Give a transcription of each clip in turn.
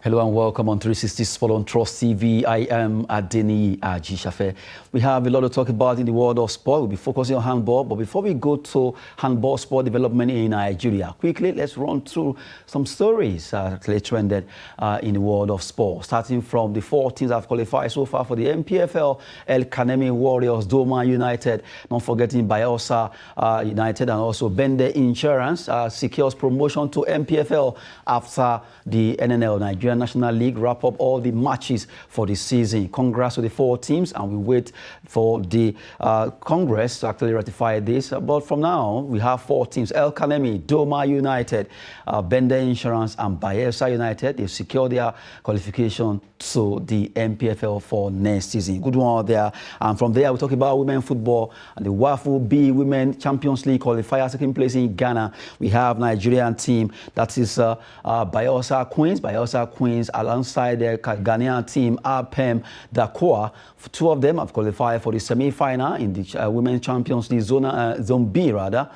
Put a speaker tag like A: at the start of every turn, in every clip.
A: Hello and welcome on 360 Sport on Trust TV. I am Adeni Ajishafe. We have a lot to talk about in the world of sport. We'll be focusing on handball. But before we go to handball sport development in Nigeria, quickly, let's run through some stories actually trended in the world of sport. Starting from the 4 teams that have qualified so far for the MPFL, El Kanemi Warriors, Doma United, not forgetting Bayelsa United, and also Bende Insurance secures promotion to MPFL after the NNL, Nigeria National League, wrap up all the matches for the season. Congrats to the 4 teams, and we wait for the Congress to actually ratify this. But from now, we have 4 teams: El Kanemi, Doma United, Bende Insurance, and Bayelsa United. They've secured their qualification to the MPFL for next season. Good one out there. And from there, we talk about women football and the WAFU B Women Champions League qualifier taking place in Ghana. We have Nigerian team, that is Bayelsa Queens. Bayelsa Queens alongside their Ghanaian team, APEM Dakwa. 2 of them have qualified for the semi-final in the Women's Champions League Zone B, rather,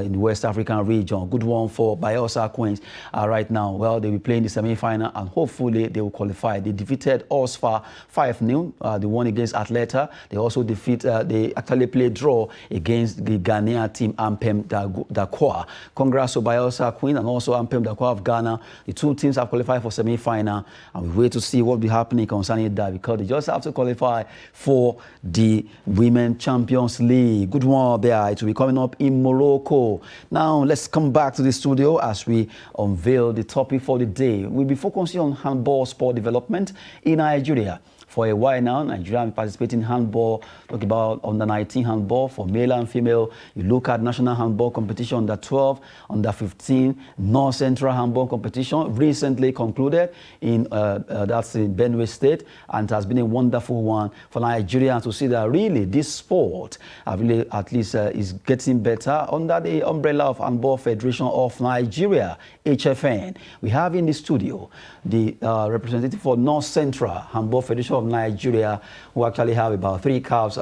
A: in the West African region. Good one for Bayelsa Queens right now. Well, they'll be playing the semi-final and hopefully they will qualify. They defeated Osfa 5-0. They won against Atleta. They also they actually played draw against the Ghanaian team, APEM Dakwa. Congrats to Bayelsa Queens and also APEM Dakwa of Ghana. The 2 teams have qualified for semi-final, and we wait to see what will be happening concerning that, because they just have to qualify for the Women Champions League. Good one there. It will be coming up in Morocco. Now, let's come back to the studio as we unveil the topic for the day. We'll be focusing on handball sport development in Nigeria. For a while now, Nigeria will participate in handball. Talk about under-19 handball for male and female. You look at national handball competition, under-12, under-15, North Central handball competition recently concluded that's in Benue State, and it has been a wonderful one for Nigerians to see that really this sport really at least is getting better under the umbrella of Handball Federation of Nigeria, HFN. We have in the studio the representative for North Central Handball Federation of Nigeria, who actually have about 3 caps,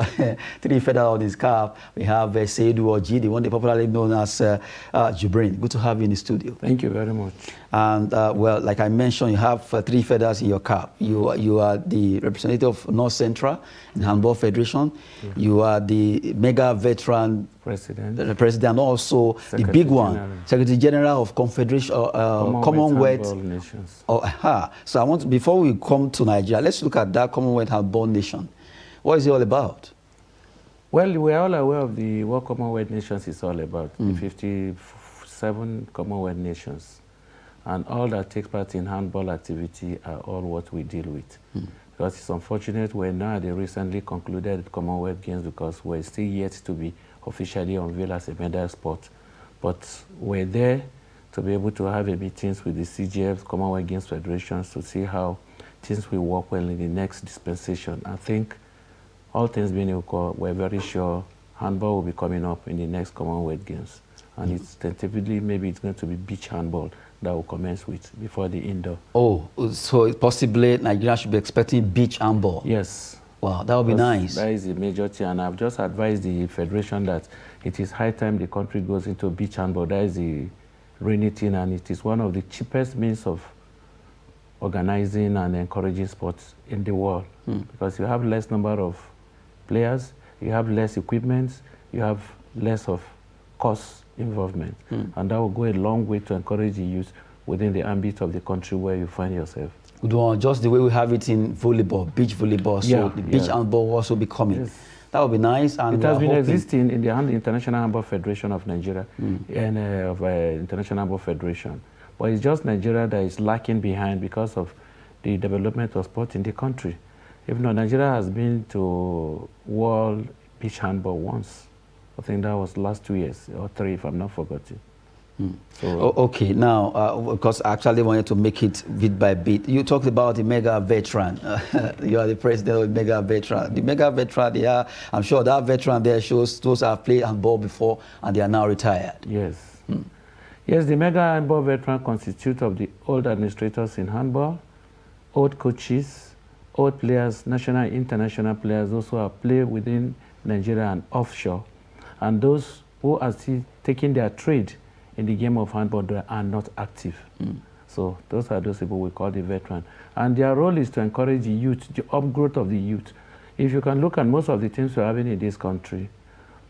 A: 3 feathers on his cap. We have Saidu Ojih, the one they popularly known as Jibrin. Good to have you in the studio.
B: Thank you very much.
A: And well, like I mentioned, you have 3 feathers in your cap. You are the representative of North Central in Handball Federation. Yeah. You are the mega veteran president, also Secretary the big one, General. Secretary General of Confederation, Commonwealth
B: Nations.
A: Oh, so I want, before we come to Nigeria, let's look at that Commonwealth Handball Nation. What is it all about?
B: Well, we are all aware of what Commonwealth Nations is all about. The 57 Commonwealth Nations. And all that takes part in handball activity are all what we deal with. Because it's unfortunate we're now they recently concluded Commonwealth Games because we're still yet to be officially unveiled as a medal sport. But we're there to be able to have meetings with the CGF, Commonwealth Games Federations, to see how things will work well in the next dispensation. I think all things being equal, we're very sure handball will be coming up in the next Commonwealth Games. And it's tentatively, maybe it's going to be beach handball that will commence with before the indoor.
A: Oh, so possibly Nigeria should be expecting beach handball?
B: Yes.
A: Wow, that would be nice.
B: That is the major thing, and I've just advised the Federation that it is high time the country goes into beach handball. That is the rainy thing, and it is one of the cheapest means of organizing and encouraging sports in the world. Because you have less number of players, you have less equipment, you have less of cost involvement, and that will go a long way to encourage the youth within the ambit of the country where you find yourself.
A: Good one. Just the way we have it in volleyball, beach volleyball, so the beach handball will also be coming. Yes. That would be nice. And
B: it has been existing in the International Handball Federation of Nigeria and of International Handball Federation. But it's just Nigeria that is lacking behind because of the development of sport in the country. Even though Nigeria has been to World Beach Handball once. I think that was last 2 years, or 3 if I'm not forgetting.
A: So, okay, now, because I actually wanted to make it bit by bit. You talked about the mega veteran. You are the president of the mega veteran. The mega veteran, I'm sure that veteran there shows those who have played handball before and they are now retired.
B: Yes. Yes, the mega handball veteran constitutes of the old administrators in handball, old coaches, old players, national and international players, those who have played within Nigeria and offshore, and those who are still taking their trade in the game of handball are not active. So those are those people we call the veteran. And their role is to encourage the youth, the upgrowth of the youth. If you can look at most of the teams we're having in this country,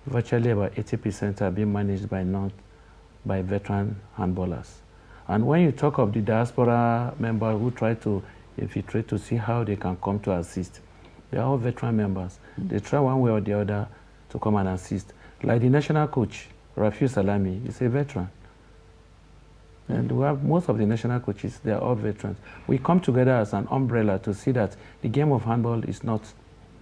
B: virtually about 80% are being managed by veteran handballers. And when you talk of the diaspora members who try to infiltrate to see how they can come to assist, they are all veteran members. They try one way or the other to come and assist. Like the national coach, Rafiu Salami, is a veteran. And we have most of the national coaches, they are all veterans. We come together as an umbrella to see that the game of handball is not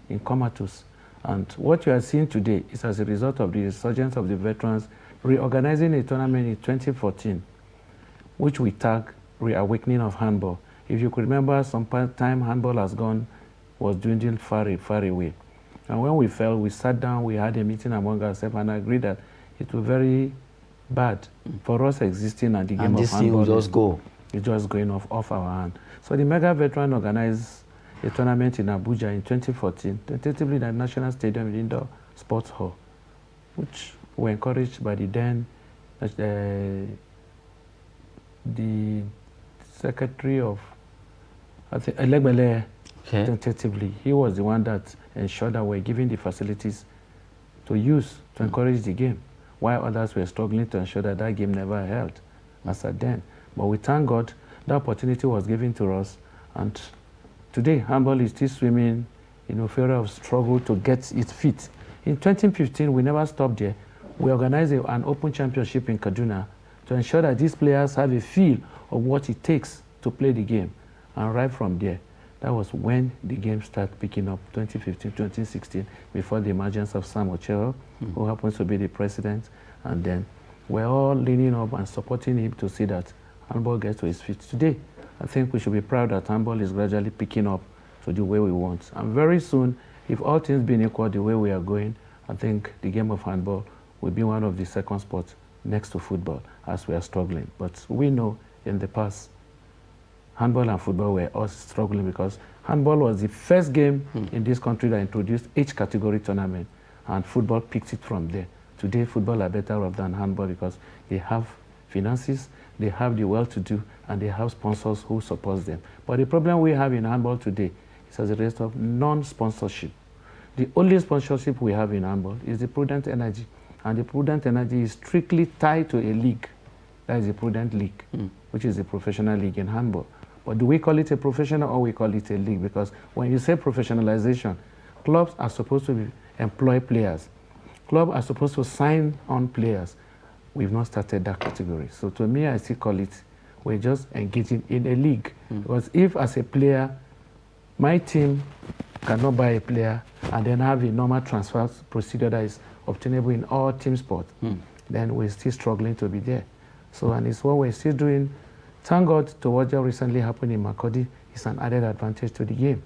B: in comatose. And what you are seeing today is as a result of the resurgence of the veterans reorganizing a tournament in 2014, which we tag Reawakening of Handball. If you could remember, some time handball was dwindling far away. And when we fell, we sat down, we had a meeting among ourselves and agreed that it was very bad for us existing and the game of handball. It's just going off our hand. So the mega veteran organized a tournament in Abuja in 2014, tentatively in the National Stadium in Indoor Sports Hall, which were encouraged by the then the Secretary of, I think, Elegbele, tentatively. He was the one that ensured that we're given the facilities to use to encourage the game, while others were struggling to ensure that that game never held as at then. But we thank God the opportunity was given to us, and today handball is still swimming in a field of struggle to get its feet. In 2015, we never stopped there. We organized an open championship in Kaduna to ensure that these players have a feel of what it takes to play the game. And right from there, that was when the game started picking up, 2015, 2016, before the emergence of Sam Ocheho, who happens to be the president. And then we're all leaning up and supporting him to see that handball gets to his feet. Today, I think we should be proud that handball is gradually picking up to the way we want. And very soon, if all things being equal the way we are going, I think the game of handball will be one of the second spots next to football as we are struggling. But we know in the past, handball and football were all struggling because handball was the first game in this country that introduced each category tournament, and football picked it from there. Today, football are better off than handball because they have finances, they have the well-to-do, and they have sponsors who support them. But the problem we have in handball today is as a result of non-sponsorship. The only sponsorship we have in handball is the Prudent Energy, and the Prudent Energy is strictly tied to a league. That is the Prudent League, which is a professional league in handball. But do we call it a professional or we call it a league? Because when you say professionalization, clubs are supposed to employ players. Clubs are supposed to sign on players. We've not started that category. So to me, I still call it, we're just engaging in a league. Because if as a player, my team cannot buy a player and then have a normal transfer procedure that is obtainable in all team sport, then we're still struggling to be there. So, and it's what we're still doing. Thank God to what just recently happened in Makurdi is an added advantage to the game.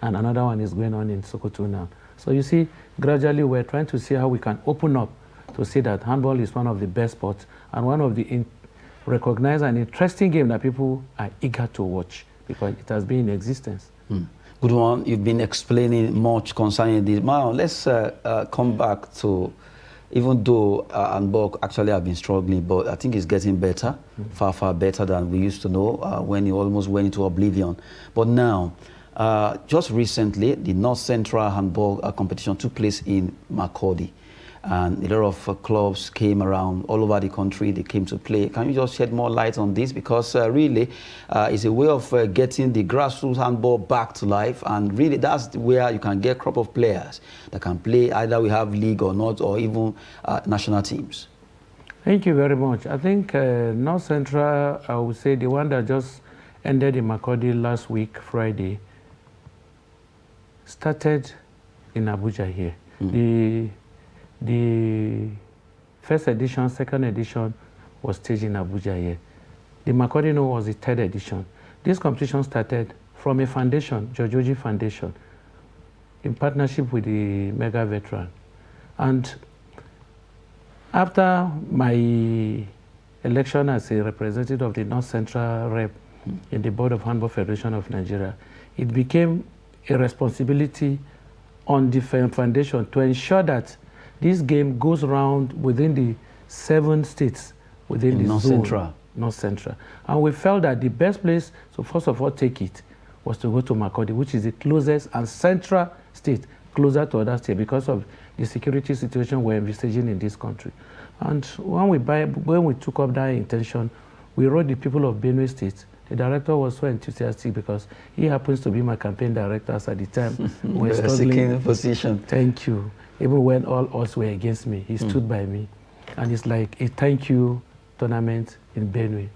B: And another one is going on in Sokoto now. So you see, gradually we're trying to see how we can open up to see that handball is one of the best sports and one of the recognized and interesting game that people are eager to watch because it has been in existence.
A: Good one. You've been explaining much concerning this. Now, let's come back to, even though handball actually have been struggling, but I think it's getting better, far, far better than we used to know when it almost went into oblivion. But now, just recently, the North Central Handball competition took place in Makurdi. And a lot of clubs came around all over the country. They came to play. Can you just shed more light on this? Because really, it's a way of getting the grassroots handball back to life. And really, that's where you can get a crop of players that can play. Either we have league or not, or even national teams.
B: Thank you very much. I think North Central, I would say the one that just ended in Makurdi last week, Friday, started in Abuja here. The first edition, second edition was staged in Abuja here. The Makurdi was the third edition. This competition started from a foundation, Saidu Ojih Foundation, in partnership with the Mega Veteran. And after my election as a representative of the North Central Rep in the Board of Handball Federation of Nigeria, it became a responsibility on the foundation to ensure that this game goes around within the 7 states within the
A: North
B: zone.
A: Central.
B: North Central. And we felt that the best place to first of all take it was to go to Makurdi, which is the closest and central state, closer to other states because of the security situation we're envisaging in this country. And when we took up that intention, we wrote the people of Benue State. The director was so enthusiastic because he happens to be my campaign director at the time. We were
A: seeking position.
B: Thank you. Even when all odds were against me, he stood by me. And it's like a thank you tournament in Benue.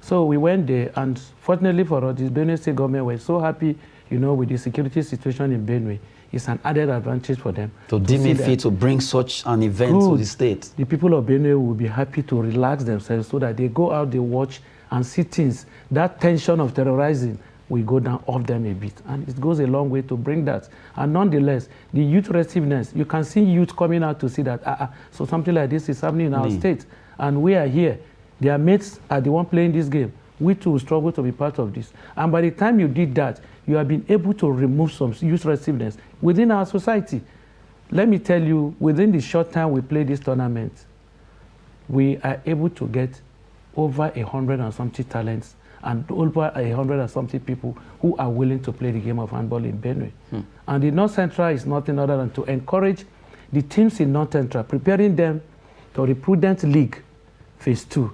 B: So we went there, and fortunately for us, the Benue State government were so happy, you know, with the security situation in Benue. It's an added advantage for them.
A: To deem it fit to bring such an event to the state.
B: The people of Benue will be happy to relax themselves so that they go out, they watch and see things. That tension of terrorizing will go down off them a bit. And it goes a long way to bring that. And nonetheless, the youth restiveness, you can see youth coming out to see that, so something like this is happening in our state. And we are here. Their mates are the one playing this game. We too will struggle to be part of this. And by the time you did that, you have been able to remove some youth restiveness within our society. Let me tell you, within the short time we play this tournament, we are able to get over 100 and something talents and over 100 and something people who are willing to play the game of handball in Benue. And the North Central is nothing other than to encourage the teams in North Central, preparing them to the Prudent League Phase 2,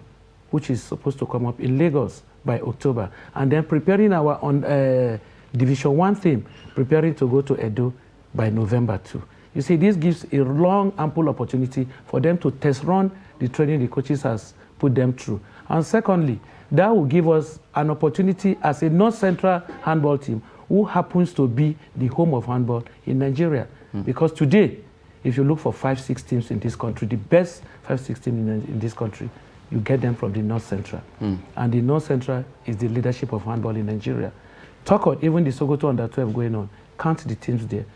B: which is supposed to come up in Lagos by October, and then preparing our Division 1 team, preparing to go to Edo by November 2. You see, this gives a long, ample opportunity for them to test run the training the coaches has put them through. And secondly, that will give us an opportunity as a North Central handball team who happens to be the home of handball in Nigeria. Because today, if you look for 5-6 teams in this country, the best 5-6 teams in this country, you get them from the North Central. And the North Central is the leadership of handball in Nigeria. Talk of even the Sokoto Under-12 going on, count the teams there.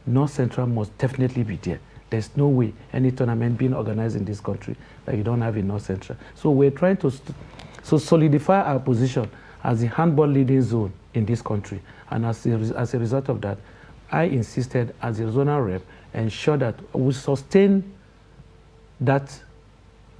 B: North Central must definitely be there. There's no way any tournament being organized in this country that you don't have in North Central. So we're trying to solidify our position as the handball leading zone in this country. And as a result of that, I insisted as a zonal rep, ensure that we sustain that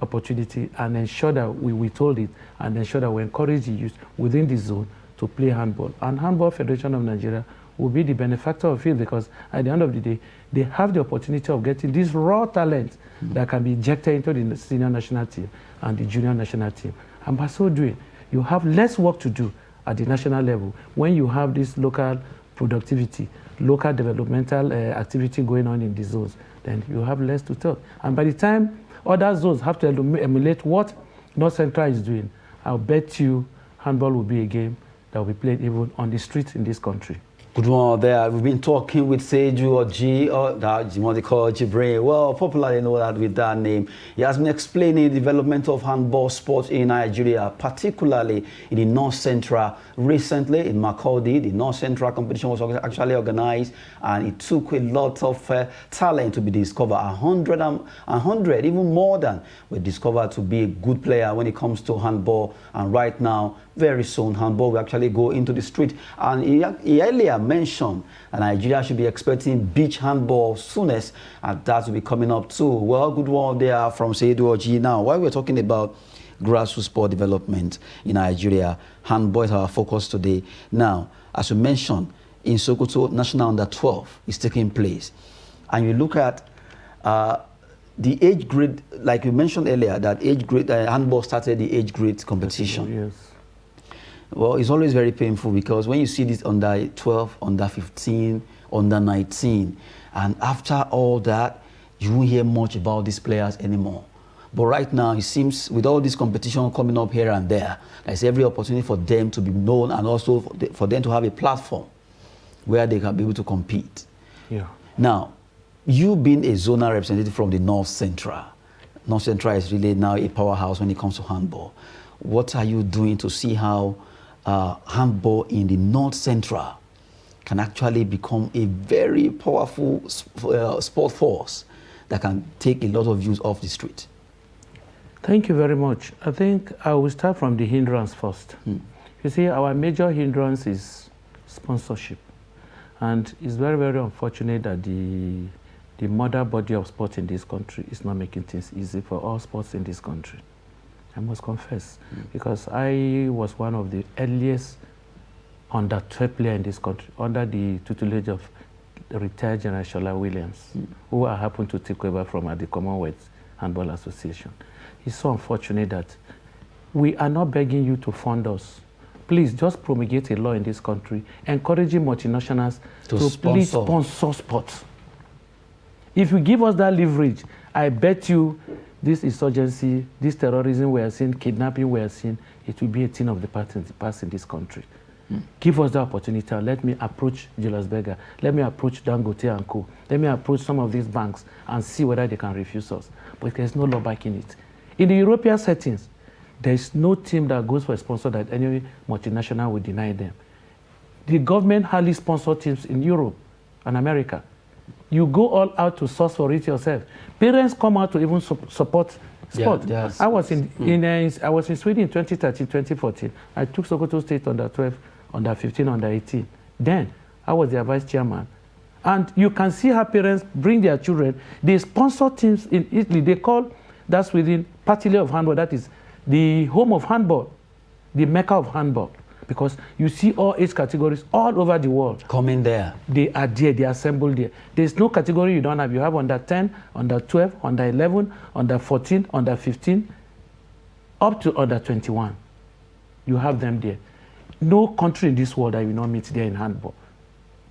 B: opportunity and ensure that we withhold it and ensure that we encourage the youth within the zone to play handball. And Handball Federation of Nigeria will be the benefactor of it because at the end of the day, they have the opportunity of getting this raw talent that can be injected into the senior national team and the junior national team. And by so doing, you have less work to do at the national level when you have this local productivity, local developmental activity going on in the zones, then you have less to talk. And by the time other zones have to emulate what North Central is doing, I'll bet you handball will be a game that will be played even on the streets in this country.
A: Good one there. We've been talking with Saidu Ojih, or that you want to call Jibril. Well, popularly know that with that name. He has been explaining the development of handball sports in Nigeria, particularly in the North Central. Recently in Makurdi, the North Central competition was actually organized, and it took a lot of talent to be discovered. 100, even more than were discovered to be a good player when it comes to handball. And right now, very soon, handball will actually go into the street. And he earlier mentioned that Nigeria should be expecting beach handball soonest, and that will be coming up too. Well, good one there from Saidu Ojih. Now, while we're talking about grassroots sport development in Nigeria, handball is our focus today. Now, as you mentioned, in Sokoto, National Under-12 is taking place. And you look at the age grade, like you mentioned earlier, that age grade, handball started the age grade competition.
B: Yes.
A: Well, it's always very painful because when you see this under 12, under 15, under 19, and after all that, you won't hear much about these players anymore. But right now, it seems with all this competition coming up here and there, there's every opportunity for them to be known and also for them to have a platform where they can be able to compete.
B: Yeah.
A: Now, you being a zonal representative from the North Central, North Central is really now a powerhouse when it comes to handball. What are you doing to see how handball in the North Central can actually become a very powerful sport force that can take a lot of youth off the street?
B: Thank you very much. I think I will start from the hindrance first. You see, our major hindrance is sponsorship. And it's very, very unfortunate that the mother body of sport in this country is not making things easy for all sports in this country. I must confess, because I was one of the earliest under 12 players in this country, under the tutelage of the retired General Shola Williams, who I happened to take over from at the Commonwealth Handball Association. It's so unfortunate that we are not begging you to fund us. Please just promulgate a law in this country encouraging multinationals to please sponsor sports. If you give us that leverage, I bet you this insurgency, this terrorism we are seeing, kidnapping we are seeing, it will be a thing of the past in this country. Give us the opportunity. Let me approach Julius Berger. Let me approach Dangote and Co. Let me approach some of these banks and see whether they can refuse us. But there's no law backing it. In the European settings, there's no team that goes for a sponsor that any multinational will deny them. The government hardly sponsors teams in Europe and America. You go all out to source for it yourself. Parents come out to even support sport.
A: Yeah,
B: I was in Sweden in 2013, 2014. I took Sokoto State under 12, under 15, under 18. Then I was their vice chairman. And you can see how parents bring their children. They sponsor teams in Italy. They call that Sweden Partille of Handball. That is the home of handball, the mecca of handball. Because you see all age categories all over the world.
A: Coming there.
B: They are there, they are assembled there. There's no category you don't have. You have under 10, under 12, under 11, under 14, under 15, up to under 21. You have them there. No country in this world that you not meet there in handball.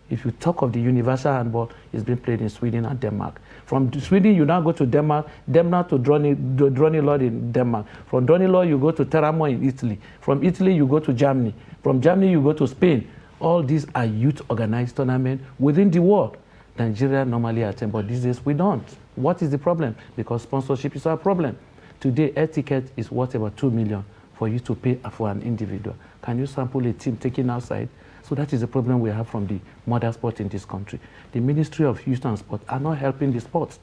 B: If you talk of the universal handball, it's been played in Sweden and Denmark. From Sweden, you now go to Denmark to Dronilord in Denmark. From Dronilord, you go to Teramo in Italy. From Italy, you go to Germany. From Germany, you go to Spain. All these are youth-organized tournaments within the world. Nigeria normally attend, but these days we don't. What is the problem? Because sponsorship is our problem. Today, air ticket is worth about 2 million for you to pay for an individual. Can you sample a team taken outside? So that is the problem we have from the mother sport in this country. The Ministry of Youth and Sport are not helping the sports.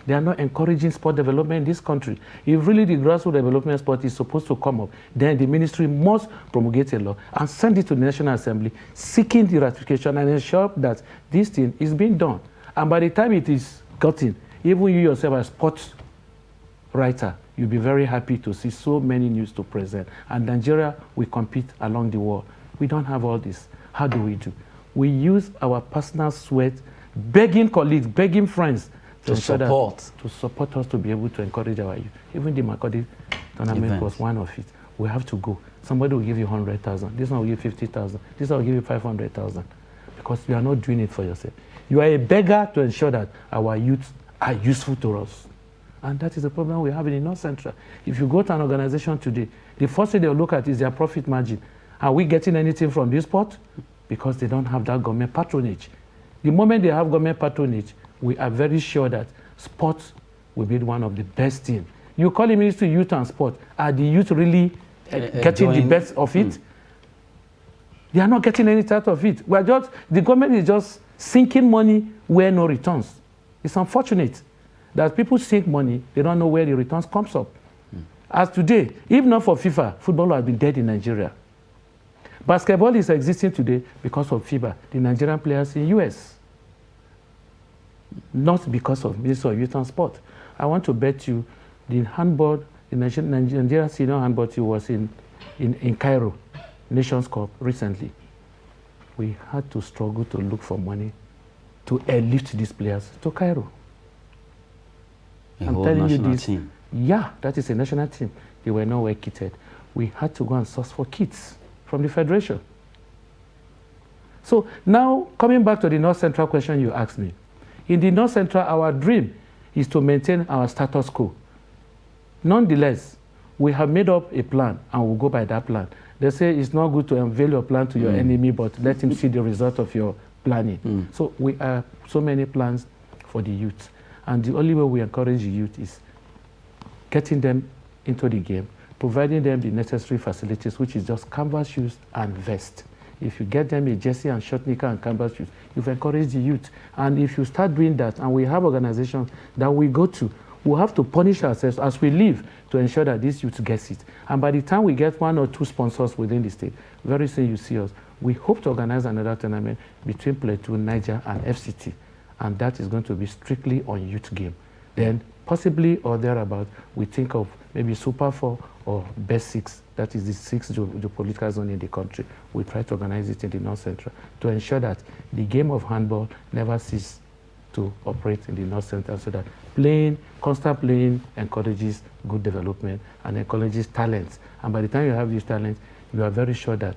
B: They are not encouraging sport development in this country. If really the grassroots development sport is supposed to come up, then the ministry must promulgate a law and send it to the National Assembly, seeking the ratification and ensure that this thing is being done. And by the time it is gotten, even you yourself as sports writer, you'll be very happy to see so many news to present. And Nigeria will compete along the world. We don't have all this. How do we do? We use our personal sweat, begging colleagues, begging friends to support us to be able to encourage our youth. Even the Makodi tournament was one of it. We have to go. Somebody will give you 100,000. This one will give 50,000. This one will give you 500,000. Because you are not doing it for yourself. You are a beggar to ensure that our youth are useful to us. And that is the problem we have in the North Central. If you go to an organization today, the first thing they'll look at is their profit margin. Are we getting anything from this sport? Because they don't have that government patronage. The moment they have government patronage, we are very sure that sports will be one of the best things. You call the Ministry of Youth and Sport. Are the youth really getting the best of it? They are not getting any out of it. The government is just sinking money where no returns. It's unfortunate that people sink money, they don't know where the returns comes up. As today, if not for FIFA, football would have been dead in Nigeria. Basketball is existing today because of FIBA, the Nigerian players in US. Not because of Ministry of Youth and Sport. I want to bet you the handball, the Nigerian senior handball team was in Cairo, Nations Cup recently. We had to struggle to look for money to airlift these players to Cairo.
A: I'm telling you this. Team.
B: Yeah, that is a national team. They were nowhere kitted. We had to go and source for kits from the Federation. So now, coming back to the North Central question you asked me. In the North Central, our dream is to maintain our status quo. Nonetheless, we have made up a plan and we'll go by that plan. They say it's not good to unveil your plan to your enemy, but let him see the result of your planning. So we have so many plans for the youth. And the only way we encourage the youth is getting them into the game, providing them the necessary facilities, which is just canvas shoes and vest. If you get them a jersey and short knicker and canvas shoes, you've encouraged the youth. And if you start doing that, and we have organizations that we go to, we'll have to punish ourselves as we live to ensure that this youth gets it. And by the time we get 1 or 2 sponsors within the state, very soon you see us. We hope to organize another tournament between Plateau, Niger, and FCT. And that is going to be strictly on youth game. Then possibly or thereabout, we think of maybe Super 4 or Best 6, that is the 6th geopolitical zone in the country. We try to organize it in the North Central to ensure that the game of handball never ceases to operate in the North Central, so that constant playing encourages good development and encourages talents. And by the time you have these talents, you are very sure that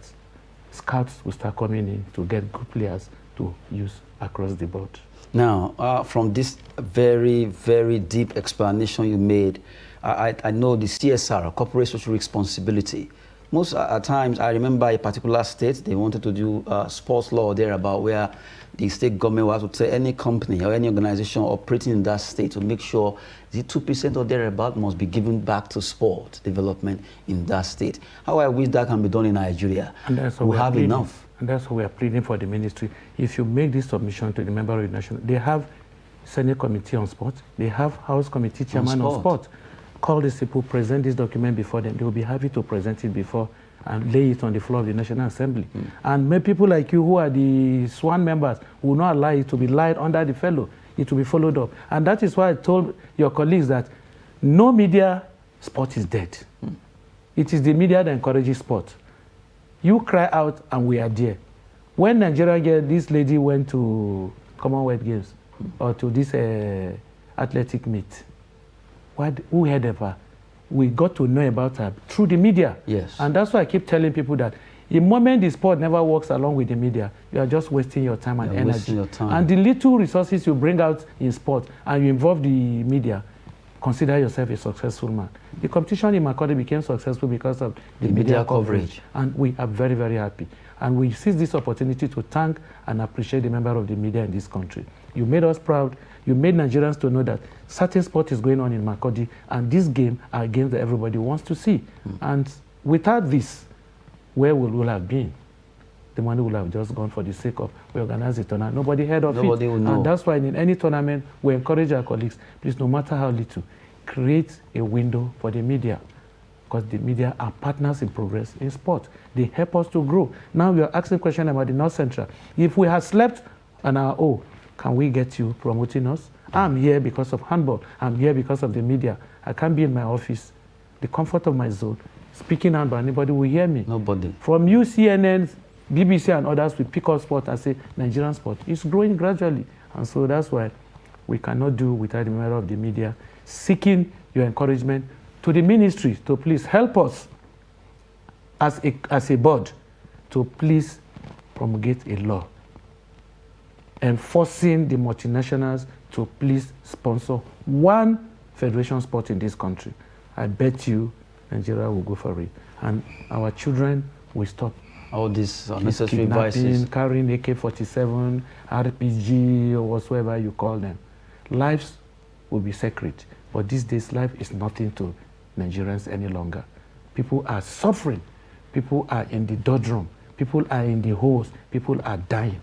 B: scouts will start coming in to get good players to use across the board.
A: Now, from this very, very deep explanation you made, I know the CSR, corporate social responsibility. Most at times, I remember a particular state, they wanted to do sports law there about where the state government was to tell any company or any organization operating in that state to make sure the 2% or thereabout must be given back to sport development in that state. How I wish that can be done in Nigeria.
B: And that's
A: we have enough.
B: And that's why we are pleading for the ministry. If you make this submission to the member of the nation, they have Senate Committee on Sport, they have House Committee Chairman on Sport. Call these people, present this document before them. They will be happy to present it before and lay it on the floor of the National Assembly. And maybe people like you who are the SWAN members will not allow it to be lied under the fellow. It will be followed up. And that is why I told your colleagues that no media, sport is dead. It is the media that encourages sport. You cry out and we are there. When Nigeria, this lady went to Commonwealth Games or to this athletic meet, who heard of her? We got to know about her through the media.
A: Yes.
B: And that's why I keep telling people that the moment the sport never works along with the media, you are just wasting your time and energy. And the little resources you bring out in sport and you involve the media, consider yourself a successful man. The competition in Makurdi became successful because of the media coverage. And we are very, very happy. And we seize this opportunity to thank and appreciate the member of the media in this country. You made us proud. You made Nigerians to know that certain sport is going on in Makurdi, and this game are games that everybody wants to see. And without this, where will we have been? The money will have just gone for the sake of we organize a tournament. Nobody heard of
A: Nobody
B: it.
A: Will know.
B: And that's why in any tournament, we encourage our colleagues, please, no matter how little, create a window for the media, because the media are partners in progress in sport. They help us to grow. Now we are asking a question about the North Central. If we had slept on our own, can we get you promoting us? I'm here because of handball. I'm here because of the media. I can't be in my office, the comfort of my zone, speaking handball. Anybody will hear me.
A: Nobody.
B: From you, CNN, BBC, and others, we pick up sport and say Nigerian sport. It's growing gradually. And so that's why we cannot do without the member of the media seeking your encouragement to the ministry to please help us as a board to please promulgate a law enforcing the multinationals to please sponsor one federation sport in this country. I bet you Nigeria will go for it. And our children will stop
A: all these unnecessary vices.
B: Carrying AK-47, RPG, or whatsoever you call them. Lives will be sacred. But these days, life is nothing to Nigerians any longer. People are suffering. People are in the doldrum. People are in the holes. People are dying.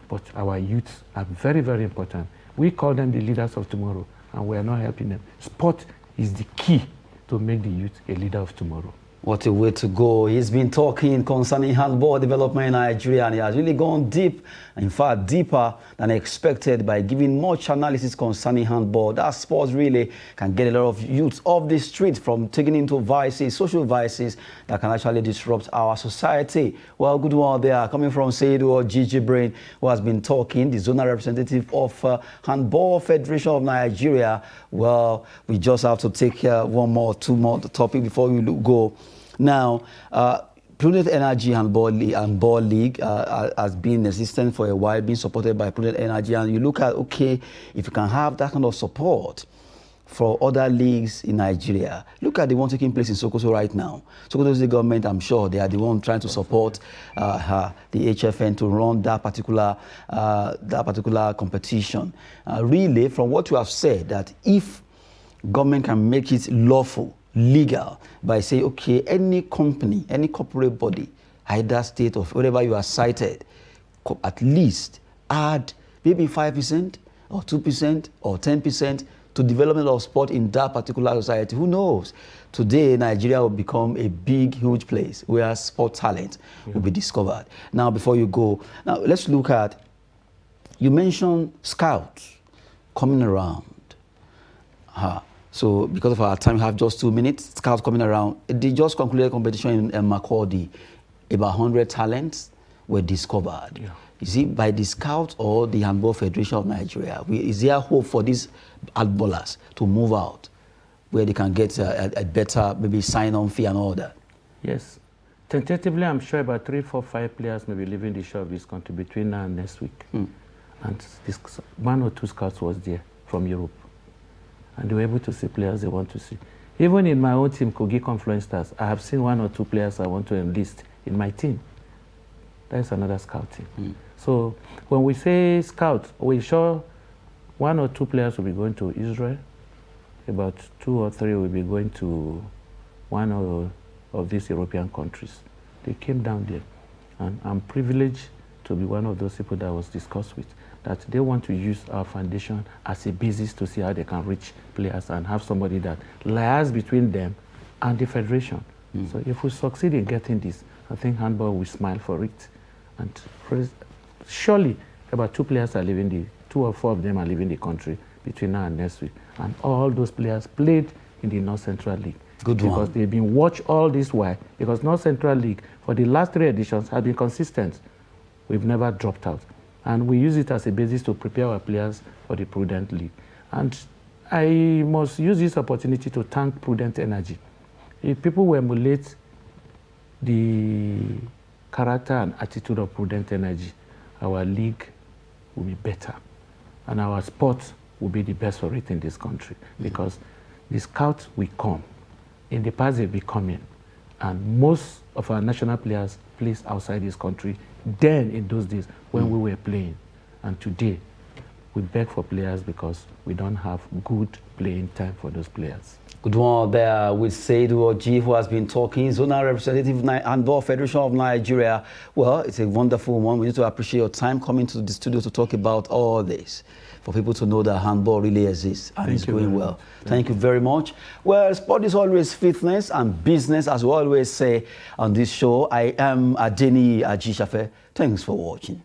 B: But our youths are very, very important. We call them the leaders of tomorrow, and we are not helping them. Sport is the key to make the youth a leader of tomorrow.
A: What a way to go. He's been talking concerning handball development in Nigeria, and he has really gone deep, in fact deeper than expected, by giving much analysis concerning handball. That sport really can get a lot of youth off the street from taking into vices, social vices that can actually disrupt our society. Well, good one there, coming from Saidu Ojih, who has been talking, the zonal representative of Handball Federation of Nigeria. Well, we just have to take one more, two more topic before we go. Now, Prudent Energy Handball League has been existent for a while, being supported by Prudent Energy, and you look at, okay, if you can have that kind of support for other leagues in Nigeria. Look at the one taking place in Sokoto right now. Sokoto State government, I'm sure they are the one trying to support the HFN to run that particular competition. Really, from what you have said, that if government can make it lawful, legal, by saying, okay, any company, any corporate body, either state or whatever you are cited, at least add maybe 5% or 2% or 10% to development of sport in that particular society. Who knows? Today, Nigeria will become a big, huge place where sport talent will be discovered. Now, before you go, now let's look at, you mentioned scouts coming around. So because of our time, we have just 2 minutes. Scouts coming around. They just concluded competition in Makurdi. About 100 talents were discovered.
B: Yeah.
A: Is it by the Scouts or the Handball Federation of Nigeria? Is there hope for these handballers to move out where they can get a better maybe sign-on fee and all that?
B: Yes. Tentatively, I'm sure about 3, 4, 5 players may be leaving the shore of this country between now and next week. And this, 1 or 2 scouts was there from Europe. And they were able to see players they want to see. Even in my own team, Kogi Confluence Stars, I have seen 1 or 2 players I want to enlist in my team. That's another scouting. So when we say scouts, we're sure 1 or 2 players will be going to Israel. About 2 or 3 will be going to 1 of these European countries. They came down there. And I'm privileged to be one of those people that was discussed with, that they want to use our foundation as a basis to see how they can reach players and have somebody that liaises between them and the federation. So if we succeed in getting this, I think handball will smile for it. And surely about 2 players are leaving 2 or 4 of them are leaving the country between now and next week. And all those players played in the North Central League.
A: Good one.
B: Because they've been watched all this while. Because North Central League, for the last 3 editions, has been consistent. We've never dropped out. And we use it as a basis to prepare our players for the Prudent League. And I must use this opportunity to thank Prudent Energy. If people will emulate the character and attitude of Prudent Energy, our league will be better. And our sport will be the best for it in this country. Because the scouts will come. In the past, they'll be coming. And most of our national players plays outside this country then in those days when we were playing. And today, we beg for players because we don't have good playing time for those players.
A: Good one there with Saidu Ojih, who has been talking, zonal representative Handball Federation of Nigeria. Well, it's a wonderful one. We need to appreciate your time coming to the studio to talk about all this, for people to know that handball really exists and it's going well. Thank you very much. Well, sport is always fitness and business, as we always say on this show. I am Adeni Ajishafe. Thanks for watching.